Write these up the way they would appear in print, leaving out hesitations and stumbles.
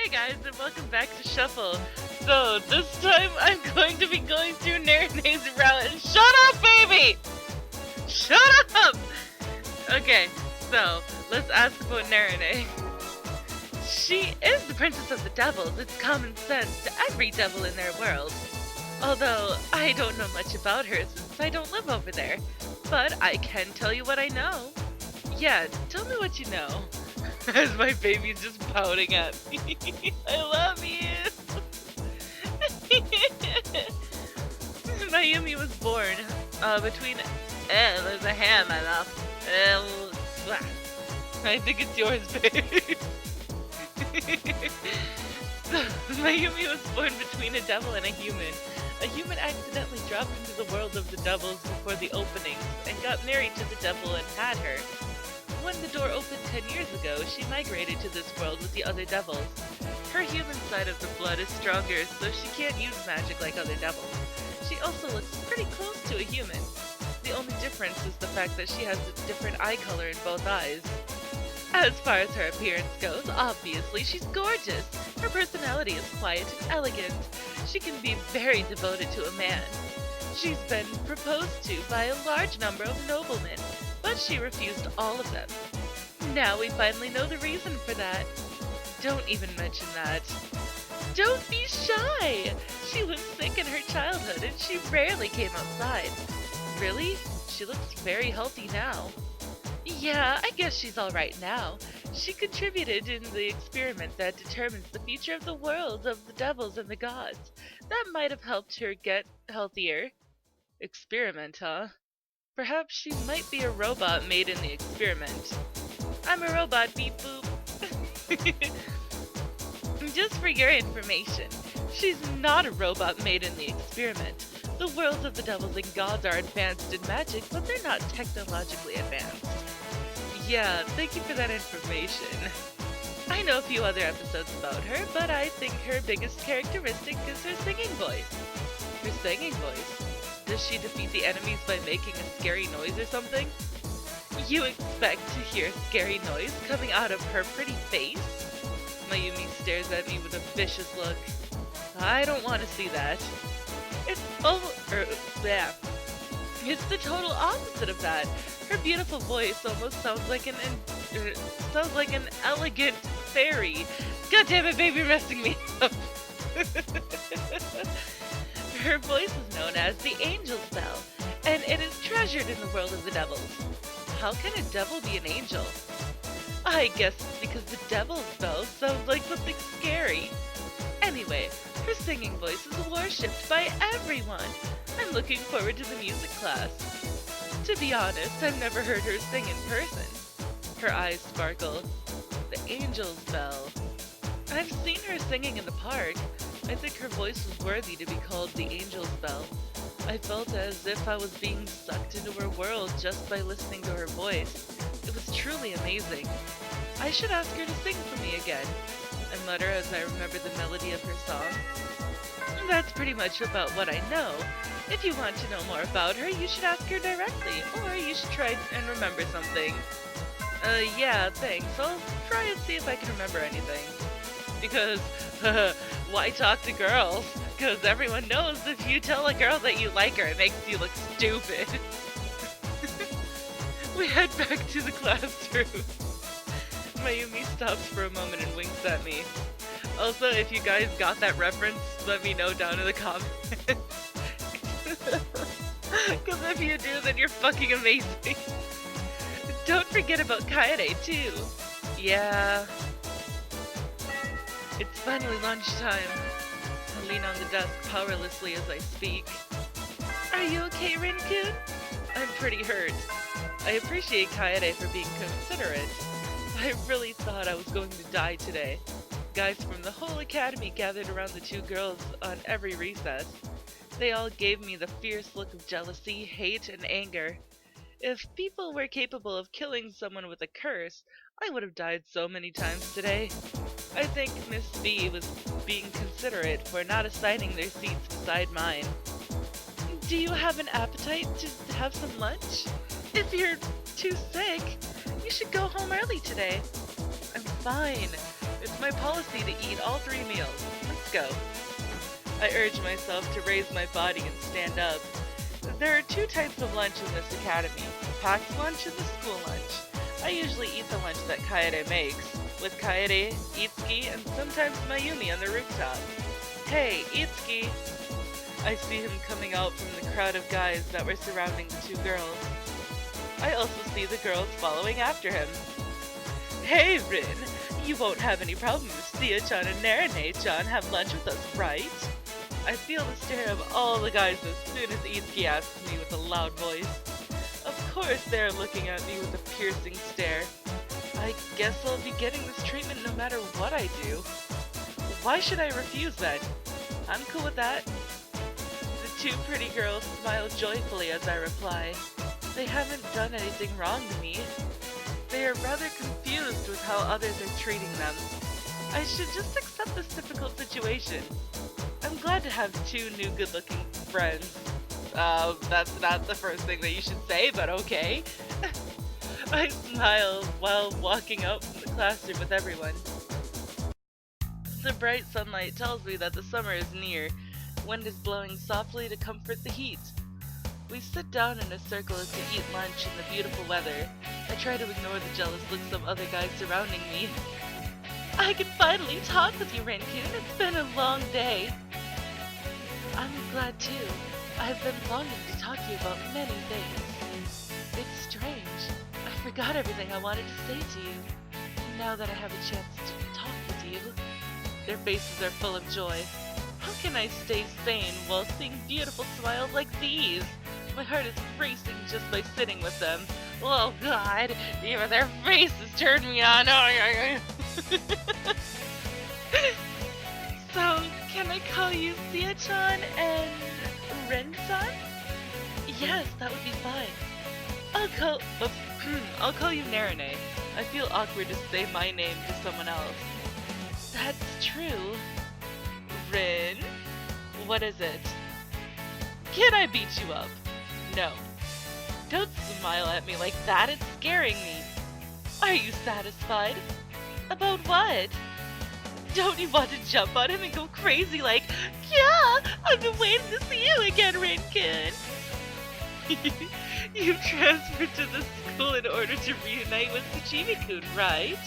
Hey guys, and welcome back to Shuffle. So, this time I'm going to be going through NERINE'S route, and shut up, baby! Shut up! Okay, so, let's ask about NERINE. She is the princess of the devils. It's common sense to every devil in their world. Although, I don't know much about her since I don't live over there. But I can tell you what I know. Yeah, tell me what you know. As my baby's just pouting at me. I love you! Mayumi was born between... there's a ham in my mouth. I think it's yours, babe. So, Mayumi was born between a devil and a human. A human accidentally dropped into the world of the devils before the openings and got married to the devil and had her. When the door opened 10 years ago, she migrated to this world with the other devils. Her human side of the blood is stronger, so she can't use magic like other devils. She also looks pretty close to a human. The only difference is the fact that she has a different eye color in both eyes. As far as her appearance goes, obviously she's gorgeous. Her personality is quiet and elegant. She can be very devoted to a man. She's been proposed to by a large number of noblemen, but she refused all of them. Now we finally know the reason for that. Don't even mention that. Don't be shy! She was sick in her childhood and she rarely came outside. Really? She looks very healthy now. Yeah, I guess she's alright now. She contributed in the experiment that determines the future of the world of the devils and the gods. That might have helped her get healthier. Experiment, huh? Perhaps she might be a robot made in the experiment. I'm a robot, beep boop. Just for your information, she's not a robot made in the experiment. The worlds of the devils and gods are advanced in magic, but they're not technologically advanced. Yeah, thank you for that information. I know a few other episodes about her, but I think her biggest characteristic is her singing voice. Her singing voice? Does she defeat the enemies by making a scary noise or something? You expect to hear a scary noise coming out of her pretty face? Mayumi stares at me with a vicious look. I don't want to see that. It's the total opposite of that. Her beautiful voice almost sounds like an elegant fairy. God damn it, baby, you're messing me up. Her voice is known as the Angel's Bell, and it is treasured in the world of the devils. How can a devil be an angel? I guess it's because the Devil's Bell sounds like something scary. Anyway, her singing voice is worshipped by everyone. I'm looking forward to the music class. To be honest, I've never heard her sing in person. Her eyes sparkle. The Angel's Bell. I've seen her singing in the park. I think her voice was worthy to be called the Angel's Bell. I felt as if I was being sucked into her world just by listening to her voice. It was truly amazing. I should ask her to sing for me again. I mutter as I remember the melody of her song. That's pretty much about what I know. If you want to know more about her, you should ask her directly, or you should try and remember something. Yeah, thanks. I'll try and see if I can remember anything. Because, why talk to girls? Because everyone knows if you tell a girl that you like her, it makes you look stupid. We head back to the classroom. Mayumi stops for a moment and winks at me. Also, if you guys got that reference, let me know down in the comments. Because if you do, then you're fucking amazing. Don't forget about Kaede, too. Yeah. It's finally lunchtime. I lean on the desk powerlessly as I speak. Are you okay, Rin-kun? I'm pretty hurt. I appreciate Kaede for being considerate. I really thought I was going to die today. Guys from the whole academy gathered around the two girls on every recess. They all gave me the fierce look of jealousy, hate, and anger. If people were capable of killing someone with a curse, I would have died so many times today. I think Miss B was being considerate for not assigning their seats beside mine. Do you have an appetite to have some lunch? If you're too sick, you should go home early today. I'm fine. It's It's my policy to eat all 3 meals. Let's go. I urge myself to raise my body and stand up. There are 2 types of lunch in this academy, the packed lunch and the school lunch. I usually eat the lunch that Kaede makes, with Kaede, Itsuki, and sometimes Mayumi on the rooftop. Hey, Itsuki! I see him coming out from the crowd of guys that were surrounding the 2 girls. I also see the girls following after him. Hey, Rin! You won't have any problem if Sia-chan and Nerine-chan have lunch with us, right? I feel the stare of all the guys as soon as Itsuki asks me with a loud voice. Of course they're looking at me with a piercing stare. I guess I'll be getting this treatment no matter what I do. Why should I refuse then? I'm cool with that. The 2 pretty girls smile joyfully as I reply. They haven't done anything wrong to me. They are rather confused with how others are treating them. I should just accept this difficult situation. I'm glad to have 2 new good-looking friends. That's not the first thing that you should say, but okay. I smile while walking out from the classroom with everyone. The bright sunlight tells me that the summer is near. Wind is blowing softly to comfort the heat. We sit down in a circle to eat lunch in the beautiful weather. I try to ignore the jealous looks of other guys surrounding me. I can finally talk with you, Rin-kun. It's been a long day. I'm glad too. I've been longing to talk to you about many things. It's strange. I forgot everything I wanted to say to you. Now that I have a chance to talk with you. Their faces are full of joy. How can I stay sane while seeing beautiful smiles like these? My heart is racing just by sitting with them. Oh God, even their faces turn me on. So, can I call you Sia-chan and Ren-san? Yes, that would be fine. I'll call you Nerine. I feel awkward to say my name to someone else. That's true. Rin? What is it? Can I beat you up? No. Don't smile at me like that, it's scaring me. Are you satisfied? About what? Don't you want to jump on him and go crazy like, yeah, I've been waiting to see you again, Rin-kun. You transferred to the school in order to reunite with Tsuchimi-kun, right?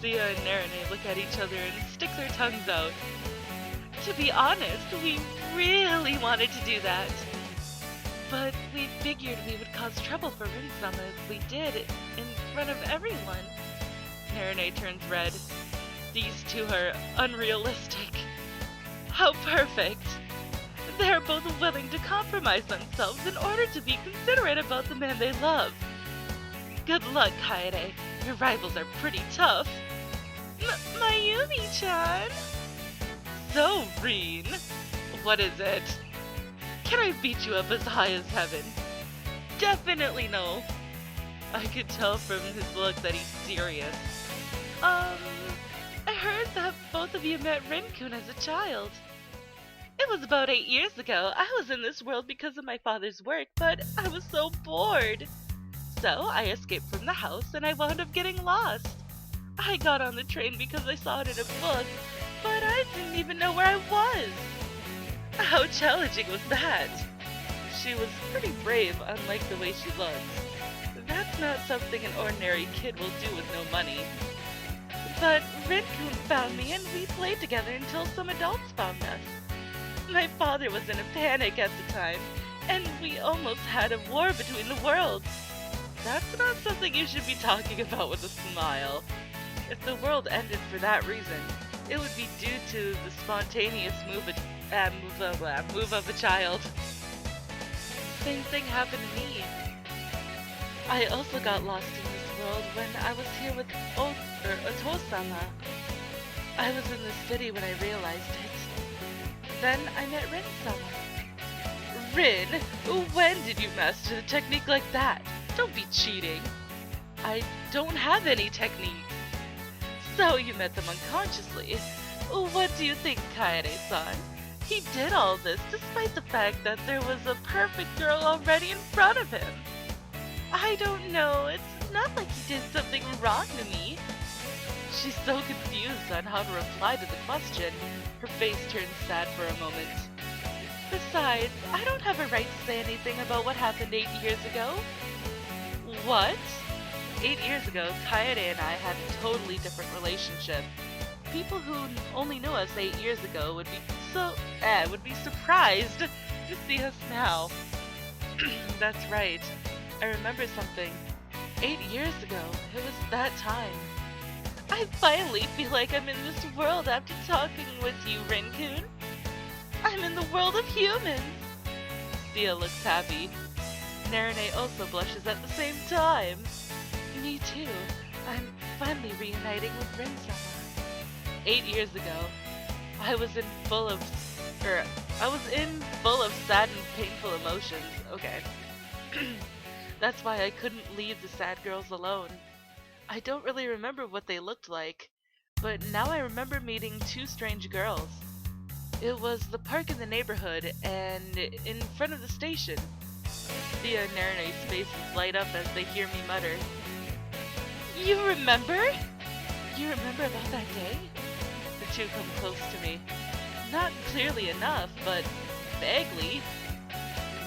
Sia and Nerine look at each other and stick their tongues out. To be honest, we really wanted to do that. But we figured we would cause trouble for Rin-sama if we did in front of everyone. Nerine turns red. These 2 are unrealistic. How perfect! They're both willing to compromise themselves in order to be considerate about the man they love. Good luck, Kaede. Your rivals are pretty tough. Mayumi-chan? So, Rin, what is it? Can I beat you up as high as heaven? Definitely no. I could tell from his look that he's serious. I heard that both of you met Rin-kun as a child. It was about 8 years ago. I was in this world because of my father's work, but I was so bored. So I escaped from the house and I wound up getting lost. I got on the train because I saw it in a book, but I didn't even know where I was. How challenging was that? She was pretty brave, unlike the way she looks. That's not something an ordinary kid will do with no money. But Rin-kun found me and we played together until some adults found us. My father was in a panic at the time, and we almost had a war between the worlds. That's not something you should be talking about with a smile. If the world ended for that reason, it would be due to the spontaneous move of a child. Same thing happened to me. I also got lost in this world when I was here with Oto-sama. I was in the city when I realized it. Then I met Rin-sama. Rin, when did you master the technique like that? Don't be cheating. I don't have any techniques. So you met them unconsciously. What do you think, Kaede-san? He did all this despite the fact that there was a perfect girl already in front of him. I don't know, it's not like he did something wrong to me. She's so confused on how to reply to the question, her face turns sad for a moment. Besides, I don't have a right to say anything about what happened 8 years ago. What? 8 years ago, Kaede and I had a totally different relationship. People who only knew us 8 years ago would be surprised to see us now. That's right. I remember something. 8 years ago, it was that time. I finally feel like I'm in this world after talking with you, Rin-kun. I'm in the world of humans. Sia looks happy. Nerine also blushes at the same time. Me too. I'm finally reuniting with Rin-sama. 8 years ago, I was in full of sad and painful emotions. Okay. That's why I couldn't leave the sad girls alone. I don't really remember what they looked like, but now I remember meeting two strange girls. It was the park in the neighborhood and in front of the station. Sia and Nerine's faces light up as they hear me mutter. You remember? You remember about that day? The two come close to me. Not clearly enough, but vaguely.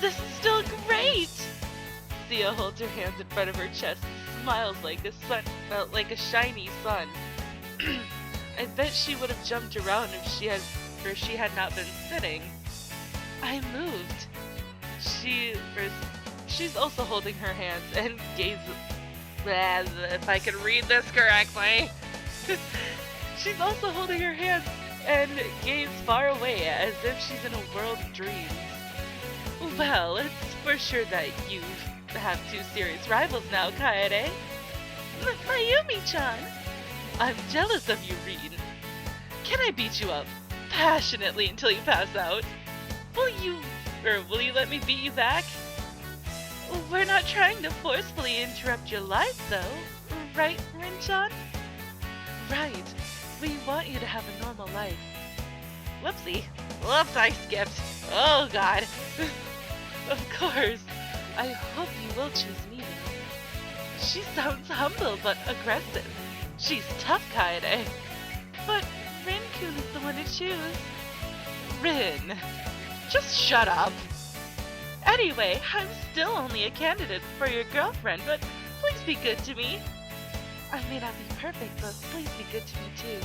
This is still great! Sia holds her hands in front of her chest and smiles like a shiny sun. I bet she would have jumped around if she had not been sitting. I moved. She's also holding her hands and gazes. If I can read this correctly. She's also holding her hands and gazes far away as if she's in a world of dreams. Well, it's for sure that you have two serious rivals now, Kaede. Mayumi-chan! I'm jealous of you, Rin. Can I beat you up passionately until you pass out? Will you let me beat you back? We're not trying to forcefully interrupt your life, though. Right, Rin-chan? Right. We want you to have a normal life. Whoopsie. Whoops, I skipped. Oh, God. Of course. I hope you will choose me. She sounds humble but aggressive. She's tough, Kaede. But Rin-kun is the one to choose. Rin. Just shut up. Anyway, I'm still only a candidate for your girlfriend, but please be good to me. I may not be perfect, but please be good to me too.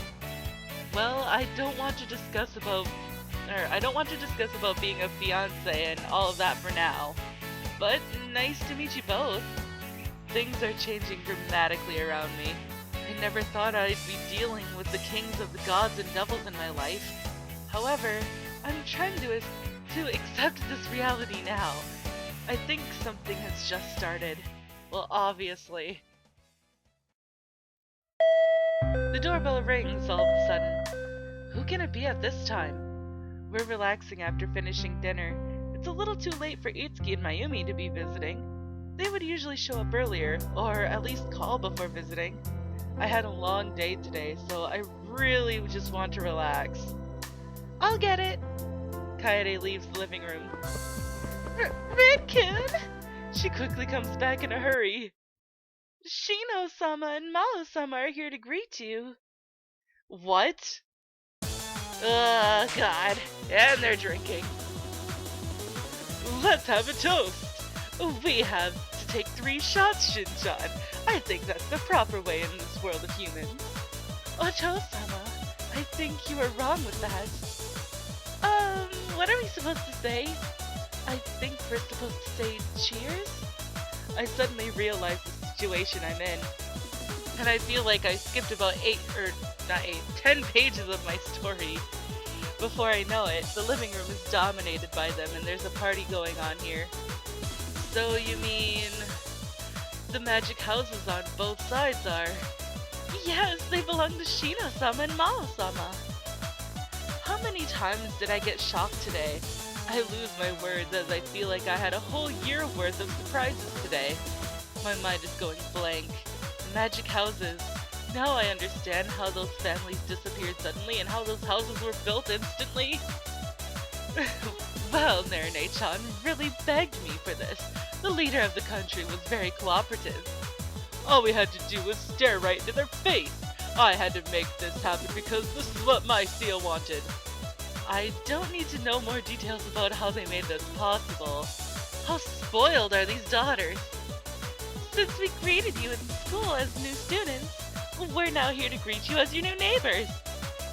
Well, I don't want to discuss about being a fiance and all of that for now. But nice to meet you both. Things are changing dramatically around me. I never thought I'd be dealing with the kings of the gods and devils in my life. However, I'm trying to accept this reality now. I think something has just started. Well, obviously. The doorbell rings all of a sudden. Who can it be at this time? We're relaxing after finishing dinner. It's a little too late for Itsuki and Mayumi to be visiting. They would usually show up earlier, or at least call before visiting. I had a long day today, so I really just want to relax. I'll get it! Kaede leaves the living room. Rin-kun! She quickly comes back in a hurry. Shino-sama and Malo-sama are here to greet you. What? God. And they're drinking. Let's have a toast. We have to take 3 shots, Shin-chan. I think that's the proper way in this world of humans. Ocho-sama, I think you are wrong with that. What are we supposed to say? I think we're supposed to say cheers? I suddenly realized the situation I'm in. And I feel like I skipped about 10 pages of my story. Before I know it, the living room is dominated by them and there's a party going on here. So you mean the magic houses on both sides are? Yes, they belong to Shino-sama and Malo-sama. How many times did I get shocked today? I lose my words as I feel like I had a whole year worth of surprises today. My mind is going blank. Magic houses. Now I understand how those families disappeared suddenly and how those houses were built instantly. Well, Nerine-chan really begged me for this. The leader of the country was very cooperative. All we had to do was stare right into their face. I had to make this happen because this is what my seal wanted. I don't need to know more details about how they made this possible. How spoiled are these daughters? Since we greeted you in school as new students, we're now here to greet you as your new neighbors.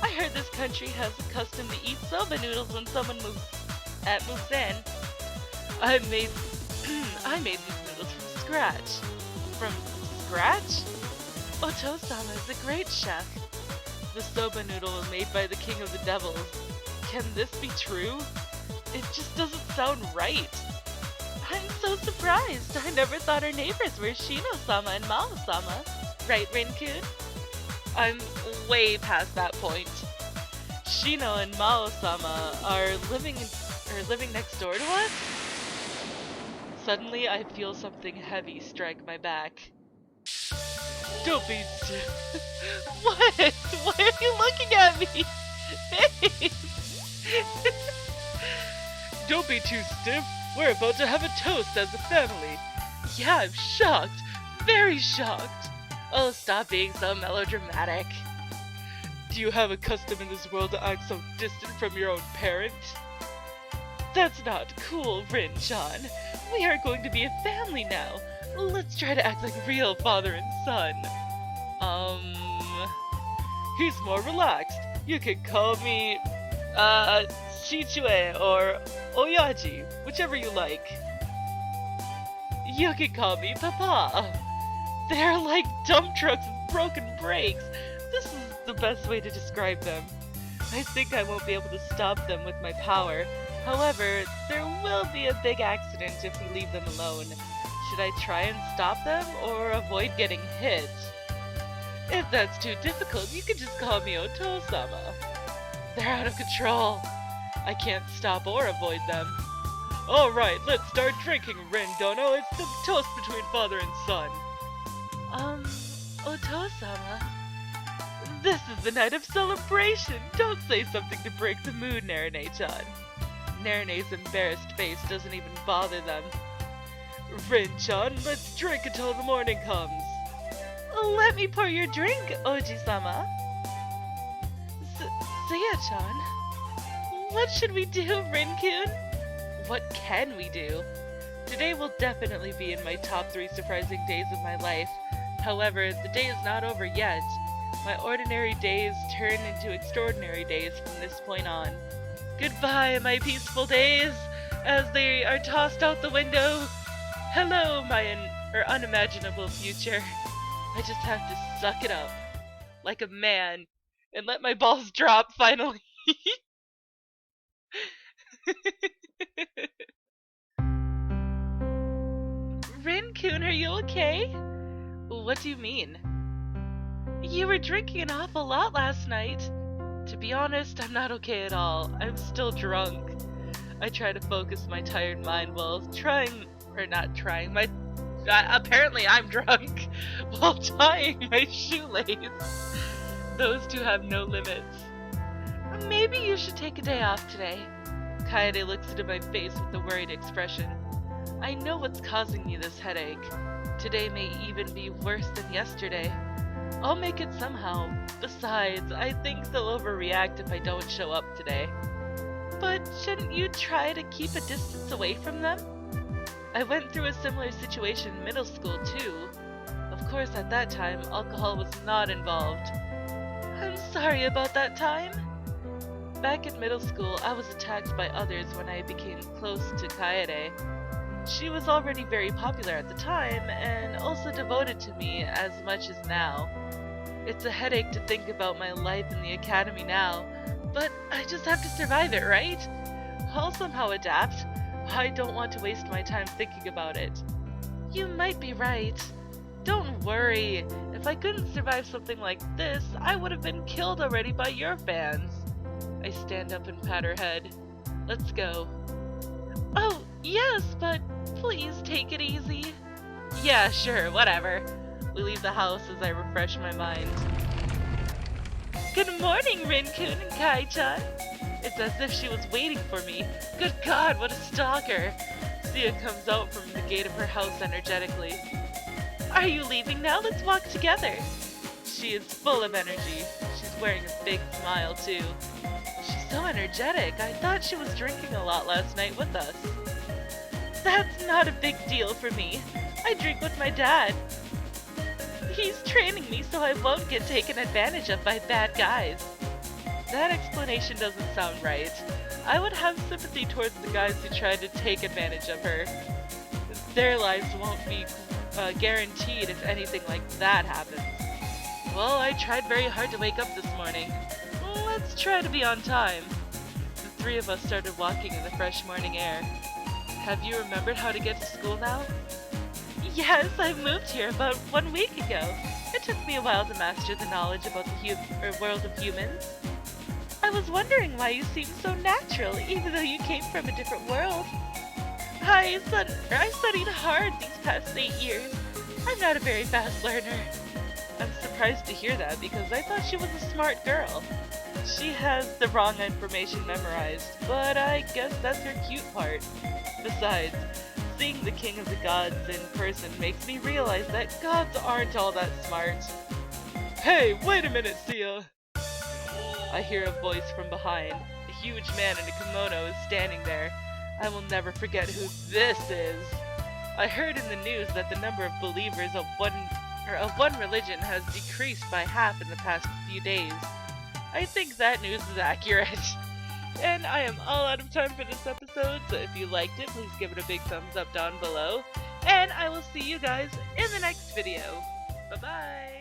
I heard this country has a custom to eat soba noodles when someone moves in. I made these noodles from scratch. From scratch? Oto-sama is a great chef. The soba noodle was made by the king of the devils. Can this be true? It just doesn't sound right. I'm so surprised. I never thought our neighbors were Shino-sama and Mao-sama. Right, Rin-kun? I'm way past that point. Shino and Mao-sama are living next door to us? Suddenly, I feel something heavy strike my back. Don't be stiff. What? Why are you looking at me? Babe! Don't be too stiff. We're about to have a toast as a family. Yeah, I'm shocked. Very shocked. Oh, stop being so melodramatic. Do you have a custom in this world to act so distant from your own parent? That's not cool, Rin-chan. We are going to be a family now. Let's try to act like real father and son. He's more relaxed. You can call me, Shichue or Oyaji, whichever you like. You can call me Papa. They're like dump trucks with broken brakes. This is the best way to describe them. I think I won't be able to stop them with my power. However, there will be a big accident if we leave them alone. Should I try and stop them or avoid getting hit? If that's too difficult, you can just call me Oto-sama. They're out of control. I can't stop or avoid them. Alright, let's start drinking, Rendono. It's the toast between father and son. Oto-sama. This is the night of celebration. Don't say something to break the mood, Nerine-chan. Nerine's embarrassed face doesn't even bother them. Rin-chan, let's drink until the morning comes. Let me pour your drink, Oji-sama. Seiya-chan. What should we do, Rin-kun? What can we do? Today will definitely be in my top 3 surprising days of my life. However, the day is not over yet. My ordinary days turn into extraordinary days from this point on. Goodbye, my peaceful days, as they are tossed out the window. Hello, my unimaginable future. I just have to suck it up, like a man, and let my balls drop finally. Rin-kun, are you okay? What do you mean? You were drinking an awful lot last night. To be honest, I'm not okay at all. I'm still drunk. I try to focus my tired mind while apparently I'm drunk while tying my shoelace. Those two have no limits. Maybe you should take a day off today. Kaede looks into my face with a worried expression. I know what's causing me this headache. Today may even be worse than yesterday. I'll make it somehow. Besides, I think they'll overreact if I don't show up today. But shouldn't you try to keep a distance away from them? I went through a similar situation in middle school too. Of course, at that time, alcohol was not involved. I'm sorry about that time. Back in middle school, I was attacked by others when I became close to Kaede. She was already very popular at the time, and also devoted to me as much as now. It's a headache to think about my life in the academy now, but I just have to survive it, right? I'll somehow adapt. I don't want to waste my time thinking about it. You might be right. Don't worry. If I couldn't survive something like this, I would have been killed already by your fans. I stand up and pat her head. Let's go. Oh, yes, but please take it easy. Yeah, sure, whatever. We leave the house as I refresh my mind. Good morning, Rin-kun and Kai-chan. It's as if she was waiting for me. Good God, what a stalker. Sia comes out from the gate of her house energetically. Are you leaving now? Let's walk together. She is full of energy. She's wearing a big smile, too. She's so energetic. I thought she was drinking a lot last night with us. That's not a big deal for me. I drink with my dad. He's training me so I won't get taken advantage of by bad guys. That explanation doesn't sound right. I would have sympathy towards the guys who tried to take advantage of her. Their lives won't be guaranteed if anything like that happens. Well, I tried very hard to wake up this morning. Let's try to be on time. The three of us started walking in the fresh morning air. Have you remembered how to get to school now? Yes, I moved here about 1 week ago. It took me a while to master the knowledge about the world of humans. I was wondering why you seemed so natural, even though you came from a different world. I studied hard these past 8 years. I'm not a very fast learner. I'm surprised to hear that because I thought she was a smart girl. She has the wrong information memorized, but I guess that's her cute part. Besides, seeing the King of the Gods in person makes me realize that gods aren't all that smart. Hey, wait a minute, Sia! I hear a voice from behind. A huge man in a kimono is standing there. I will never forget who this is. I heard in the news that the number of believers of one religion has decreased by half in the past few days. I think that news is accurate. And I am all out of time for this episode, so if you liked it, please give it a big thumbs up down below. And I will see you guys in the next video. Bye-bye!